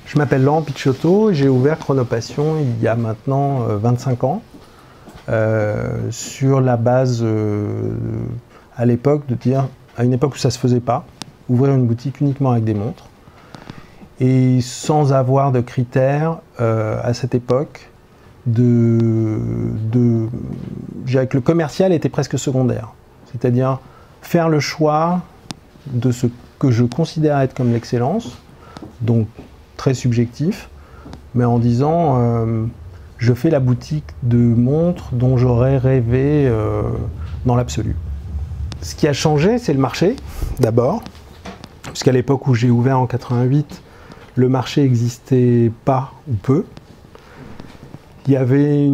Je m'appelle Laurent Picciotto et j'ai ouvert Chronopassion il y a maintenant 25 ans sur la base à l'époque de dire, à une époque où ça ne se faisait pas, ouvrir une boutique uniquement avec des montres et sans avoir de critères à cette époque que le commercial était presque secondaire, c'est-à-dire faire le choix de ce que je considère être comme l'excellence, donc très subjectif, mais en disant je fais la boutique de montres dont j'aurais rêvé dans l'absolu. Ce qui a changé, c'est le marché, d'abord, puisqu'à l'époque où j'ai ouvert en 88, le marché n'existait pas ou peu. Il y avait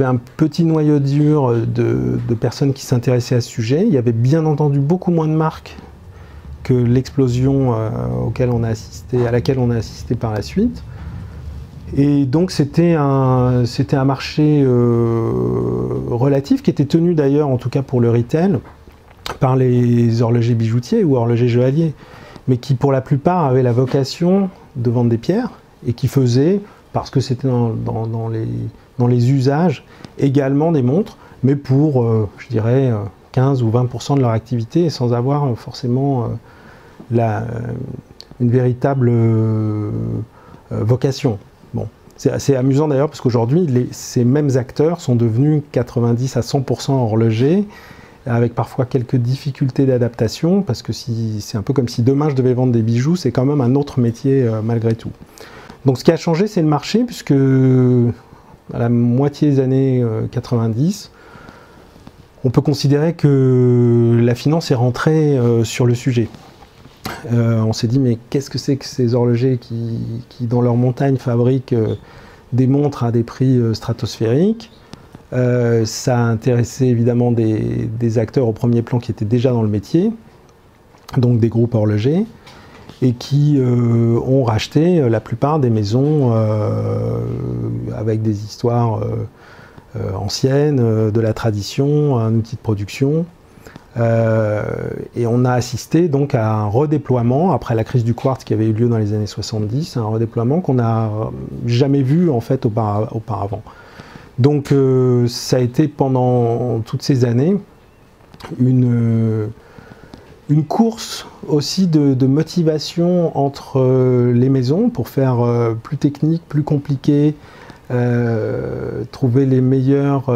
un petit noyau dur de personnes qui s'intéressaient à ce sujet. Il y avait bien entendu beaucoup moins de marques que l'explosion à laquelle on a assisté par la suite. Et donc c'était un marché relatif qui était tenu d'ailleurs, en tout cas pour le retail, par les horlogers bijoutiers ou horlogers joailliers, mais qui pour la plupart avaient la vocation de vendre des pierres et qui faisaient, parce que c'était dans les usages, également des montres, mais pour, je dirais, 15 ou 20% de leur activité et sans avoir forcément une véritable vocation. Bon. C'est assez amusant d'ailleurs parce qu'aujourd'hui, ces mêmes acteurs sont devenus 90 à 100% horlogers, avec parfois quelques difficultés d'adaptation, parce que c'est un peu comme si demain je devais vendre des bijoux, c'est quand même un autre métier malgré tout. Donc ce qui a changé, c'est le marché, puisque à la moitié des années 90, on peut considérer que la finance est rentrée sur le sujet. On s'est dit, mais qu'est-ce que c'est que ces horlogers qui dans leur montagne, fabriquent des montres à des prix stratosphériques? Ça a intéressé évidemment des acteurs au premier plan qui étaient déjà dans le métier, donc des groupes horlogers, et qui ont racheté la plupart des maisons avec des histoires anciennes, de la tradition, un outil de production. Et on a assisté donc à un redéploiement, après la crise du quartz qui avait eu lieu dans les années 70, un redéploiement qu'on n'a jamais vu en fait auparavant. Donc ça a été pendant toutes ces années une course aussi de motivation entre les maisons pour faire plus technique, plus compliqué, trouver les meilleurs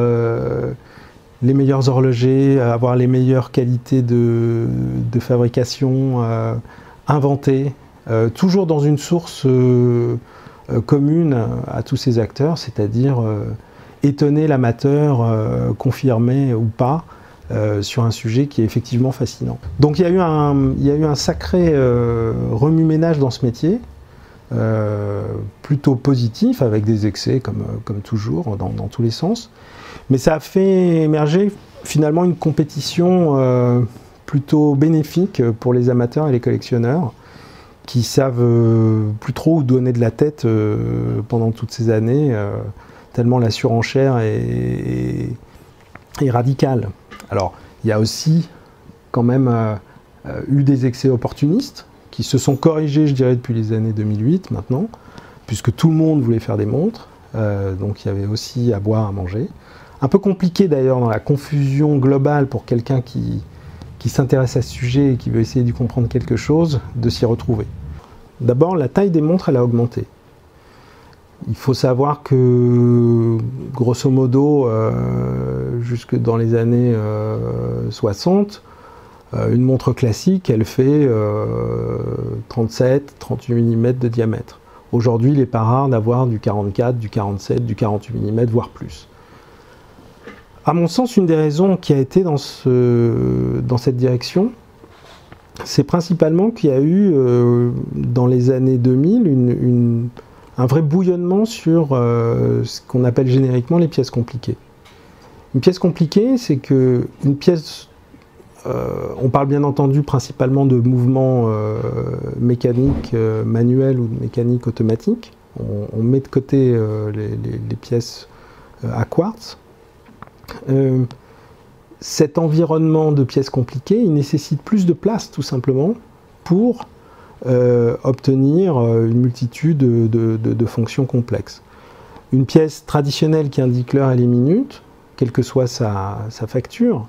horlogers, avoir les meilleures qualités de fabrication, inventer, toujours dans une source commune à tous ces acteurs, c'est-à-dire étonner l'amateur, confirmé ou pas, sur un sujet qui est effectivement fascinant. Donc il y a eu un sacré remue-ménage dans ce métier, plutôt positif, avec des excès comme toujours, dans tous les sens. Mais ça a fait émerger finalement une compétition plutôt bénéfique pour les amateurs et les collectionneurs qui savent plus trop où donner de la tête pendant toutes ces années, tellement la surenchère est radicale. Alors, il y a aussi quand même eu des excès opportunistes qui se sont corrigés, je dirais, depuis les années 2008 maintenant, puisque tout le monde voulait faire des montres, donc il y avait aussi à boire, à manger. Un peu compliqué d'ailleurs dans la confusion globale pour quelqu'un qui s'intéresse à ce sujet et qui veut essayer d'y comprendre quelque chose, de s'y retrouver. D'abord, la taille des montres, elle a augmenté. Il faut savoir que, grosso modo, jusque dans les années 60, une montre classique, elle fait 37, 38 mm de diamètre. Aujourd'hui, il n'est pas rare d'avoir du 44, du 47, du 48 mm, voire plus. À mon sens, une des raisons qui a été dans cette direction, c'est principalement qu'il y a eu, dans les années 2000, un vrai bouillonnement sur ce qu'on appelle génériquement les pièces compliquées. Une pièce compliquée, c'est qu'une pièce, on parle bien entendu principalement de mouvements mécaniques manuels ou de mécanique automatique. On met de côté les pièces à quartz. Cet environnement de pièces compliquées, il nécessite plus de place tout simplement pour obtenir une multitude de fonctions complexes. Une pièce traditionnelle qui indique l'heure et les minutes, quelle que soit sa facture,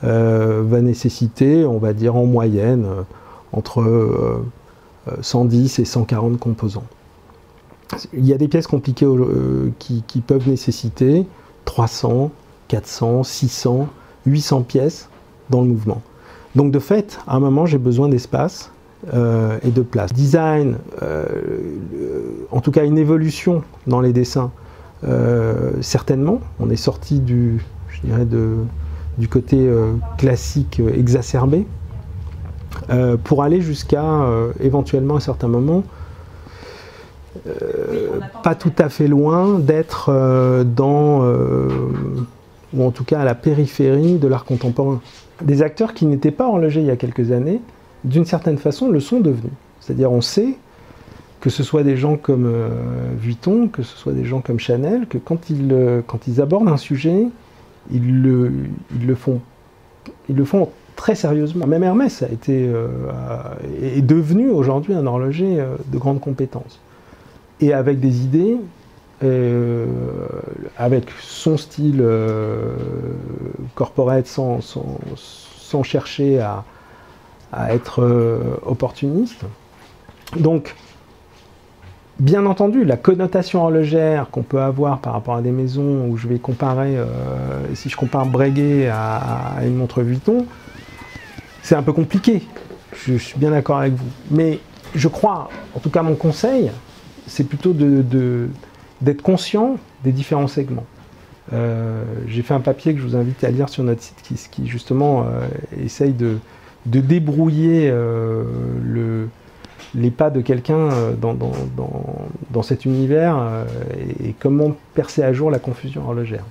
va nécessiter, on va dire en moyenne, entre 110 et 140 composants. Il y a des pièces compliquées qui peuvent nécessiter 300, 400, 600, 800 pièces dans le mouvement. Donc de fait, à un moment, j'ai besoin d'espace et de place. Design, en tout cas une évolution dans les dessins, certainement. On est sorti je dirais du côté classique exacerbé pour aller jusqu'à éventuellement à certains moments pas tout à fait loin d'être ou en tout cas à la périphérie de l'art contemporain. Des acteurs qui n'étaient pas horlogers il y a quelques années, d'une certaine façon, le sont devenus. C'est-à-dire on sait que ce soit des gens comme Vuitton, que ce soit des gens comme Chanel, que quand ils abordent un sujet, ils le font très sérieusement. Même Hermès est devenu aujourd'hui un horloger de grande compétence. Et avec des idées, avec son style corporate, sans chercher à être opportuniste. Donc, bien entendu, la connotation horlogère qu'on peut avoir par rapport à des maisons où je vais comparer, si je compare Breguet à une montre Vuitton, c'est un peu compliqué. Je suis bien d'accord avec vous. Mais je crois, en tout cas mon conseil, c'est plutôt d'être conscient des différents segments. J'ai fait un papier que je vous invite à lire sur notre site qui justement essaye de débrouiller les pas de quelqu'un dans cet univers et comment percer à jour la confusion horlogère.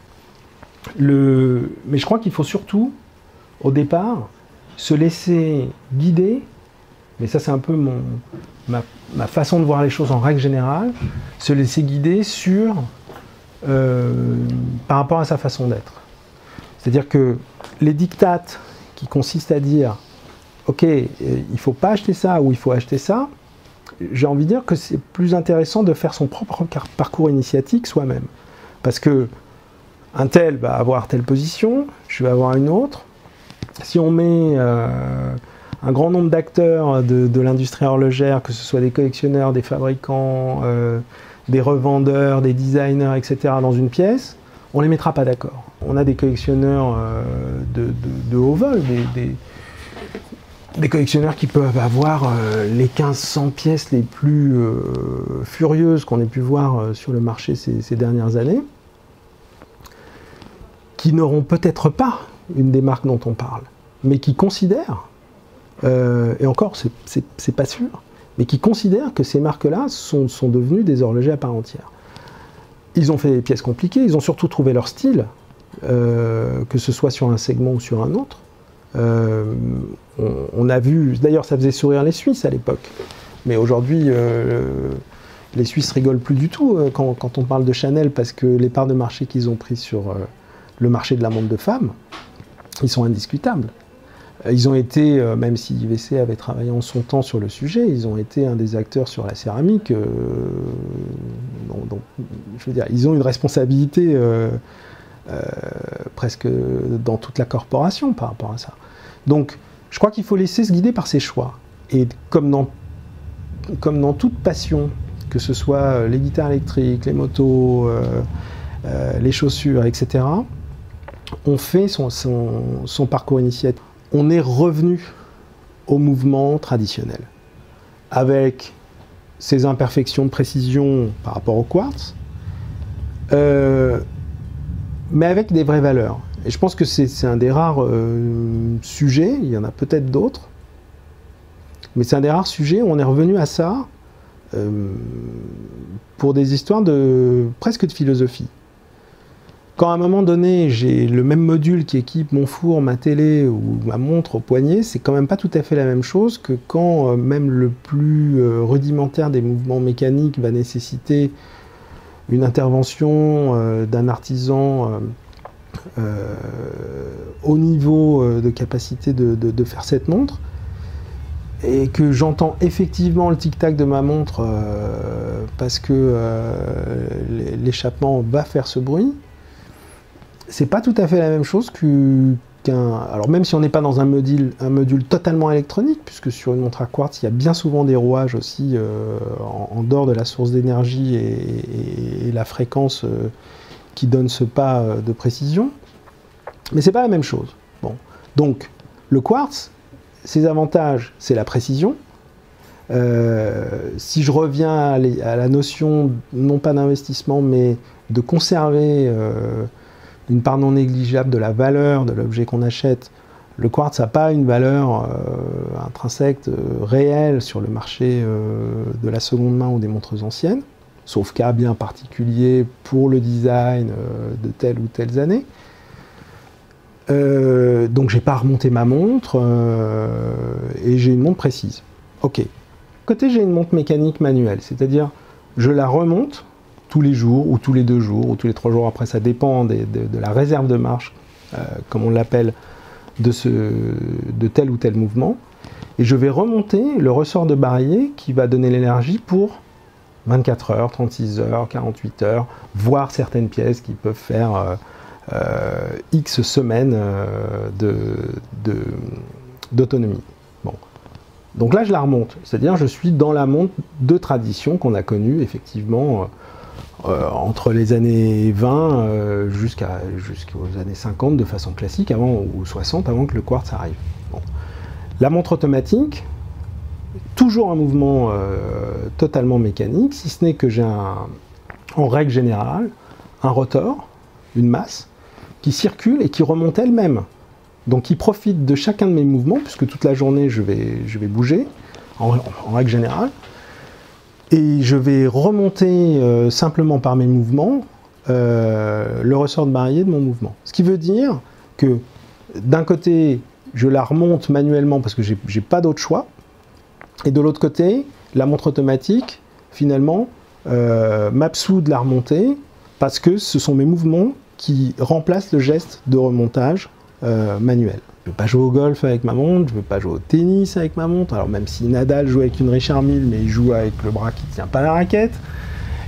Mais je crois qu'il faut surtout, au départ, se laisser guider, mais ça c'est un peu ma façon de voir les choses en règle générale, se laisser guider par rapport à sa façon d'être. C'est-à-dire que les dictates qui consistent à dire ok, il ne faut pas acheter ça ou il faut acheter ça, j'ai envie de dire que c'est plus intéressant de faire son propre parcours initiatique soi-même. Parce que un tel va avoir telle position, je vais avoir une autre. Si on met un grand nombre d'acteurs de l'industrie horlogère, que ce soit des collectionneurs, des fabricants, des revendeurs, des designers, etc., dans une pièce, on ne les mettra pas d'accord. On a des collectionneurs de haut vol, des collectionneurs qui peuvent avoir les 1500 pièces les plus furieuses qu'on ait pu voir sur le marché ces dernières années, qui n'auront peut-être pas une des marques dont on parle, mais qui considèrent, et encore c'est pas sûr, mais qui considèrent que ces marques-là sont devenues des horlogers à part entière. Ils ont fait des pièces compliquées, ils ont surtout trouvé leur style, que ce soit sur un segment ou sur un autre. On a vu, d'ailleurs ça faisait sourire les Suisses à l'époque, mais aujourd'hui les Suisses rigolent plus du tout quand on parle de Chanel, parce que les parts de marché qu'ils ont pris sur le marché de la montre de femme, ils sont indiscutables. Ils ont été, même si IVC avait travaillé en son temps sur le sujet, ils ont été un des acteurs sur la céramique. Je veux dire, ils ont une responsabilité presque dans toute la corporation par rapport à ça. Donc, je crois qu'il faut laisser se guider par ses choix. Et comme dans toute passion, que ce soit les guitares électriques, les motos, les chaussures, etc., on fait son parcours initiatique. On est revenu au mouvement traditionnel, avec ses imperfections de précision par rapport au quartz, mais avec des vraies valeurs. Et je pense que c'est un des rares sujets, il y en a peut-être d'autres, mais c'est un des rares sujets où on est revenu à ça pour des histoires presque de philosophie. Quand à un moment donné, j'ai le même module qui équipe mon four, ma télé ou ma montre au poignet, c'est quand même pas tout à fait la même chose que quand même le plus rudimentaire des mouvements mécaniques va nécessiter une intervention d'un artisan au niveau de capacité de faire cette montre. et que j'entends effectivement le tic-tac de ma montre parce que l'échappement va faire ce bruit, c'est pas tout à fait la même chose alors même si on n'est pas dans un module totalement électronique, puisque sur une montre à quartz, il y a bien souvent des rouages aussi en dehors de la source d'énergie et la fréquence qui donne ce pas de précision, mais c'est pas la même chose. Bon. Donc, le quartz, ses avantages, c'est la précision. Si je reviens à la notion, non pas d'investissement, mais de conserver une part non négligeable de la valeur de l'objet qu'on achète, le quartz n'a pas une valeur intrinsèque réelle sur le marché de la seconde main ou des montres anciennes, sauf cas bien particulier pour le design de telles ou telles années. Donc j'ai pas remonté ma montre et j'ai une montre précise. Ok. Côté, j'ai une montre mécanique manuelle, c'est-à-dire je la remonte tous les jours, ou tous les 2 jours, ou tous les 3 jours, après ça dépend de la réserve de marche, comme on l'appelle, de tel ou tel mouvement, et je vais remonter le ressort de barillet qui va donner l'énergie pour 24 heures, 36 heures, 48 heures, voire certaines pièces qui peuvent faire X semaines d'autonomie. Bon. Donc là, je la remonte, c'est-à-dire je suis dans la montre de tradition qu'on a connue, effectivement, entre les années 20 jusqu'aux années 50 de façon classique, ou 60, avant que le quartz arrive. Bon. La montre automatique, toujours un mouvement totalement mécanique, si ce n'est que j'ai en règle générale un rotor, une masse, qui circule et qui remonte elle-même. Donc qui profite de chacun de mes mouvements, puisque toute la journée je vais bouger, en règle générale, et je vais remonter simplement par mes mouvements le ressort de barillet de mon mouvement. Ce qui veut dire que d'un côté, je la remonte manuellement parce que j'ai pas d'autre choix, et de l'autre côté, la montre automatique, finalement, m'absout de la remonter parce que ce sont mes mouvements qui remplacent le geste de remontage manuel. Je ne veux pas jouer au golf avec ma montre, je ne veux pas jouer au tennis avec ma montre, alors même si Nadal joue avec une Richard Mille, mais il joue avec le bras qui ne tient pas la raquette,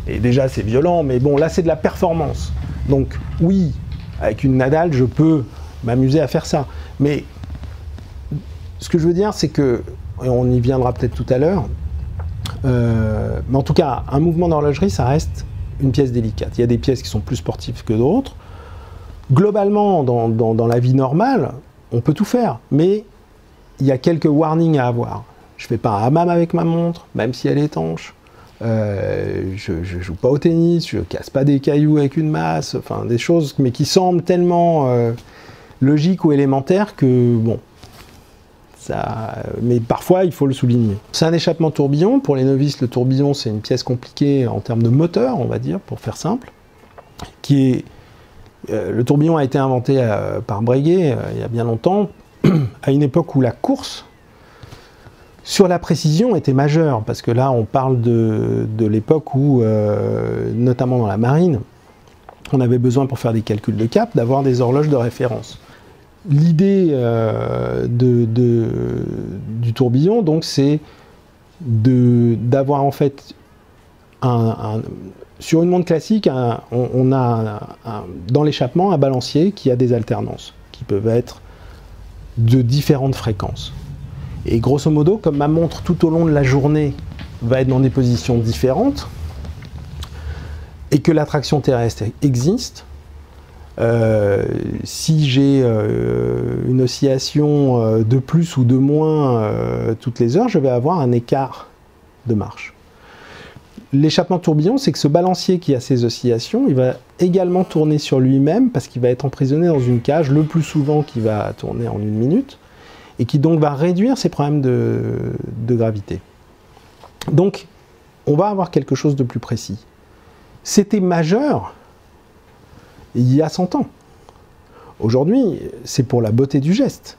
et déjà c'est violent, mais bon, là c'est de la performance. Donc oui, avec une Nadal, je peux m'amuser à faire ça, mais ce que je veux dire, c'est que, et on y viendra peut-être tout à l'heure, mais en tout cas, un mouvement d'horlogerie, ça reste une pièce délicate. Il y a des pièces qui sont plus sportives que d'autres. Globalement, dans la vie normale, on peut tout faire, mais il y a quelques warnings à avoir. Je ne fais pas un hammam avec ma montre, même si elle est étanche. Je ne joue pas au tennis, je ne casse pas des cailloux avec une masse, enfin des choses, mais qui semblent tellement logiques ou élémentaires que, bon, mais parfois il faut le souligner. C'est un échappement tourbillon. Pour les novices, le tourbillon, c'est une pièce compliquée en termes de moteur, on va dire, pour faire simple, qui est... le tourbillon a été inventé par Breguet il y a bien longtemps, à une époque où la course sur la précision était majeure, parce que là on parle de l'époque où, notamment dans la marine, on avait besoin pour faire des calculs de cap d'avoir des horloges de référence. L'idée du tourbillon, donc, c'est d'avoir en fait sur une montre classique, on a dans l'échappement un balancier qui a des alternances, qui peuvent être de différentes fréquences. Et grosso modo, comme ma montre tout au long de la journée va être dans des positions différentes, et que l'attraction terrestre existe, si j'ai une oscillation de plus ou de moins toutes les heures, je vais avoir un écart de marche. L'échappement tourbillon, c'est que ce balancier qui a ces oscillations, il va également tourner sur lui-même parce qu'il va être emprisonné dans une cage, le plus souvent qui va tourner en 1 minute, et qui donc va réduire ses problèmes de gravité. Donc, on va avoir quelque chose de plus précis. C'était majeur il y a 100 ans. Aujourd'hui, c'est pour la beauté du geste.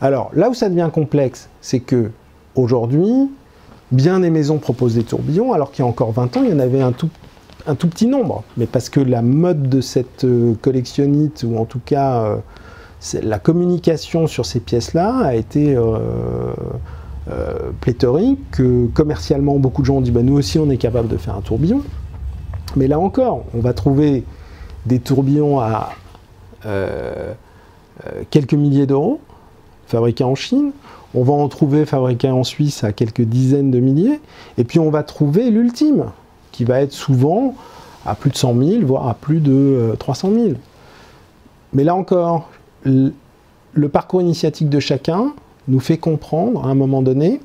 Alors, là où ça devient complexe, c'est que aujourd'hui, bien des maisons proposent des tourbillons, alors qu'il y a encore 20 ans, il y en avait un tout petit nombre. Mais parce que la mode de cette collectionnite, ou en tout cas la communication sur ces pièces-là, a été pléthorique, que commercialement beaucoup de gens ont dit bah, nous aussi on est capable de faire un tourbillon. Mais là encore, on va trouver des tourbillons à quelques milliers d'euros, fabriqués en Chine. On va en trouver fabriqués en Suisse à quelques dizaines de milliers. Et puis on va trouver l'ultime, qui va être souvent à plus de 100 000, voire à plus de 300 000. Mais là encore, le parcours initiatique de chacun nous fait comprendre, à un moment donné,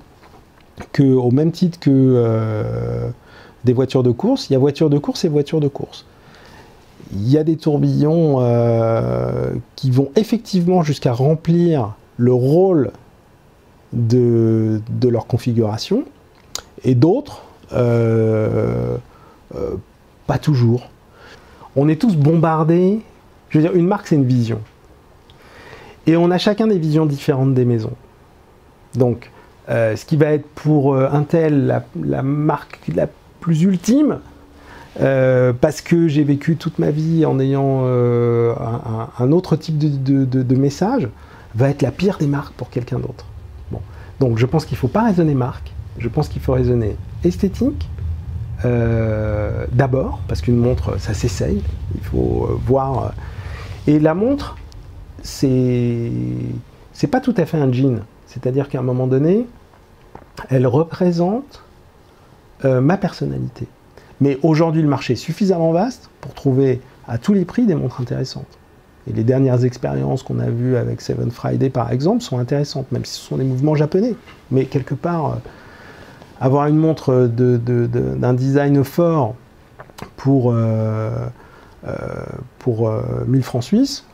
qu'au même titre que des voitures de course, il y a voitures de course et voitures de course. Il y a des tourbillons qui vont effectivement jusqu'à remplir le rôle de leur configuration, et d'autres, pas toujours. On est tous bombardés. Je veux dire, une marque, c'est une vision. Et on a chacun des visions différentes des maisons. Donc, ce qui va être pour Intel la marque la plus ultime, parce que j'ai vécu toute ma vie en ayant un autre type de message, va être la pire des marques pour quelqu'un d'autre. Bon. Donc je pense qu'il ne faut pas raisonner marque, je pense qu'il faut raisonner esthétique, d'abord, parce qu'une montre, ça s'essaye, il faut voir. Et la montre, c'est pas tout à fait un jean, c'est-à-dire qu'à un moment donné, elle représente ma personnalité. Mais aujourd'hui, le marché est suffisamment vaste pour trouver à tous les prix des montres intéressantes. Et les dernières expériences qu'on a vues avec Seven Friday, par exemple, sont intéressantes, même si ce sont des mouvements japonais. Mais quelque part, avoir une montre d'un design fort pour 1000 francs suisses,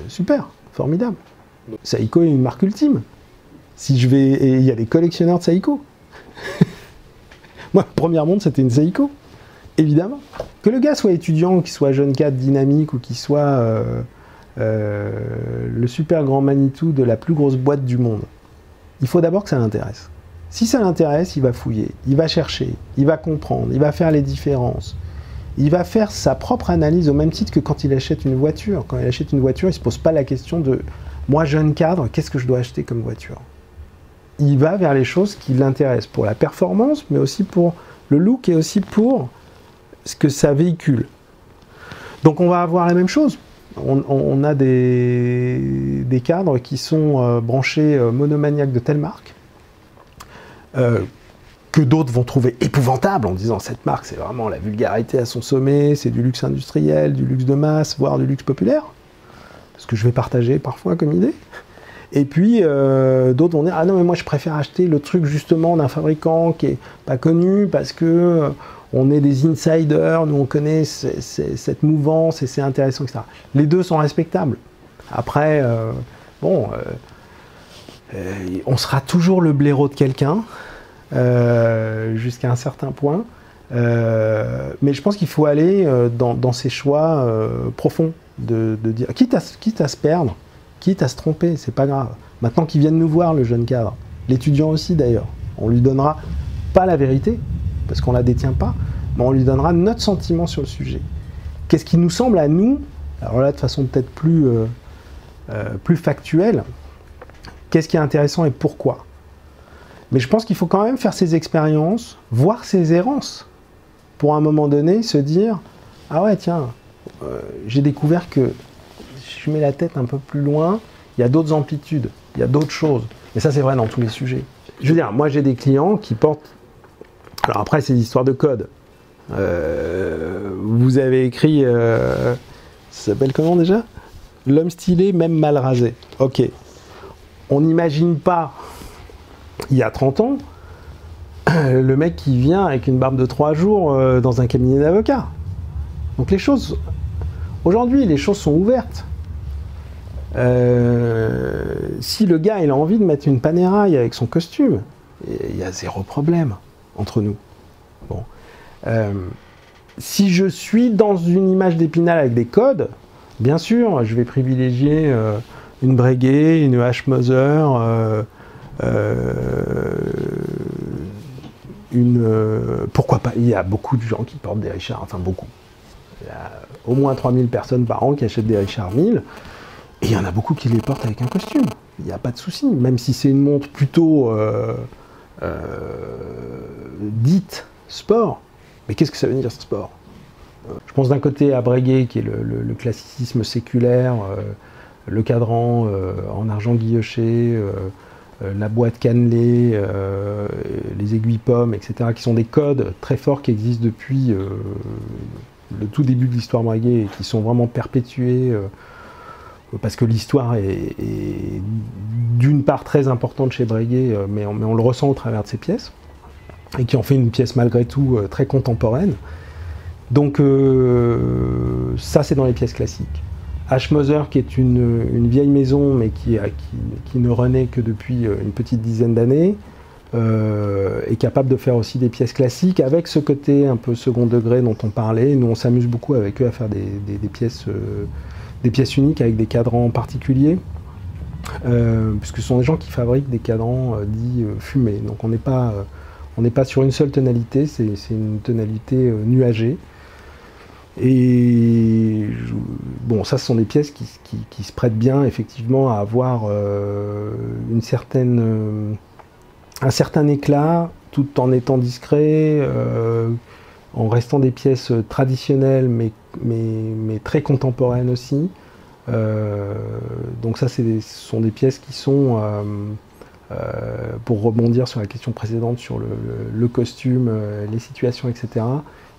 super, formidable. Seiko est une marque ultime. Et il y a les collectionneurs de Seiko. Moi, la première montre, c'était une Seiko, évidemment. Que le gars soit étudiant, qu'il soit jeune cadre dynamique, ou qu'il soit le super grand Manitou de la plus grosse boîte du monde, il faut d'abord que ça l'intéresse. Si ça l'intéresse, il va fouiller, il va chercher, il va comprendre, il va faire les différences. Il va faire sa propre analyse au même titre que quand il achète une voiture. Quand il achète une voiture, il ne se pose pas la question de « moi, jeune cadre, qu'est-ce que je dois acheter comme voiture ?» Il va vers les choses qui l'intéressent, pour la performance, mais aussi pour le look et aussi pour ce que ça véhicule. Donc on va avoir la même chose. On a des cadres qui sont branchés monomaniaques de telle marque, que d'autres vont trouver épouvantable en disant cette marque c'est vraiment la vulgarité à son sommet, c'est du luxe industriel, du luxe de masse, voire du luxe populaire, ce que je vais partager parfois comme idée. Et puis d'autres vont dire ah non mais moi je préfère acheter le truc justement d'un fabricant qui est pas connu parce que on est des insiders, nous on connaît cette mouvance et c'est intéressant, etc. Les deux sont respectables. Après on sera toujours le blaireau de quelqu'un jusqu'à un certain point, mais je pense qu'il faut aller dans ces choix profonds de dire quitte à se perdre, quitte à se tromper, c'est pas grave. Maintenant qu'il vienne nous voir, le jeune cadre, l'étudiant aussi d'ailleurs, on lui donnera pas la vérité, parce qu'on la détient pas, mais on lui donnera notre sentiment sur le sujet. Qu'est-ce qui nous semble à nous, alors là de façon peut-être plus factuelle, qu'est-ce qui est intéressant et pourquoi? Mais je pense qu'il faut quand même faire ces expériences, voir ces errances, pour à un moment donné se dire « Ah ouais, tiens, j'ai découvert que je mets la tête un peu plus loin, il y a d'autres amplitudes, il y a d'autres choses. » Et ça, c'est vrai dans tous les sujets. Je veux dire, moi, j'ai des clients qui portent... Alors après, c'est l'histoire de code. Vous avez écrit... ça s'appelle comment déjà? L'homme stylé, même mal rasé. Ok. On n'imagine pas... Il y a 30 ans, le mec qui vient avec une barbe de 3 jours dans un cabinet d'avocat. Donc les choses... Aujourd'hui, les choses sont ouvertes. Si le gars il a envie de mettre une panéraille avec son costume, il y a zéro problème entre nous. Bon. Si je suis dans une image d'Épinal avec des codes, bien sûr, je vais privilégier une Breguet, une H. Moser, pourquoi pas, il y a beaucoup de gens qui portent des Richard, enfin beaucoup. Il y a au moins 3000 personnes par an qui achètent des Richard 1000, et il y en a beaucoup qui les portent avec un costume. il n'y a pas de souci, même si c'est une montre plutôt dite sport. Mais qu'est-ce que ça veut dire sport? Je pense d'un côté à Breguet, qui est le classicisme séculaire, le cadran en argent guilloché, la boîte cannelée, les aiguilles pommes, etc., qui sont des codes très forts qui existent depuis le tout début de l'histoire Breguet et qui sont vraiment perpétués parce que l'histoire est d'une part très importante chez Breguet, mais on le ressent au travers de ses pièces, et qui en fait une pièce malgré tout très contemporaine. Donc ça, c'est dans les pièces classiques. H. Moser, qui est une vieille maison, mais qui ne renaît que depuis une petite dizaine d'années, est capable de faire aussi des pièces classiques, avec ce côté un peu second degré dont on parlait. Nous, on s'amuse beaucoup avec eux à faire des pièces uniques, avec des cadrans particuliers, puisque ce sont des gens qui fabriquent des cadrans dits fumés. Donc on n'est pas sur une seule tonalité, c'est une tonalité nuagée. Et bon, ça, ce sont des pièces qui se prêtent bien, effectivement, à avoir un certain éclat, tout en étant discret, en restant des pièces traditionnelles, mais très contemporaines aussi. Donc ça, ce sont des pièces qui sont, pour rebondir sur la question précédente, sur le costume, les situations, etc.,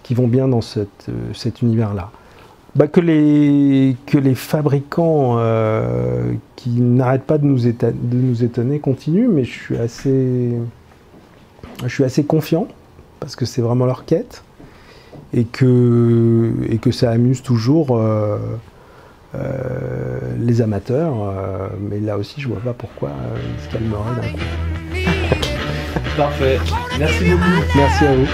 qui vont bien dans cet univers-là. Que les fabricants qui n'arrêtent pas de nous étonner continuent, mais je suis assez confiant, parce que c'est vraiment leur quête, et que ça amuse toujours les amateurs, mais là aussi je vois pas pourquoi ils se calmeraient d'un coup. Parfait, merci beaucoup. Merci à vous.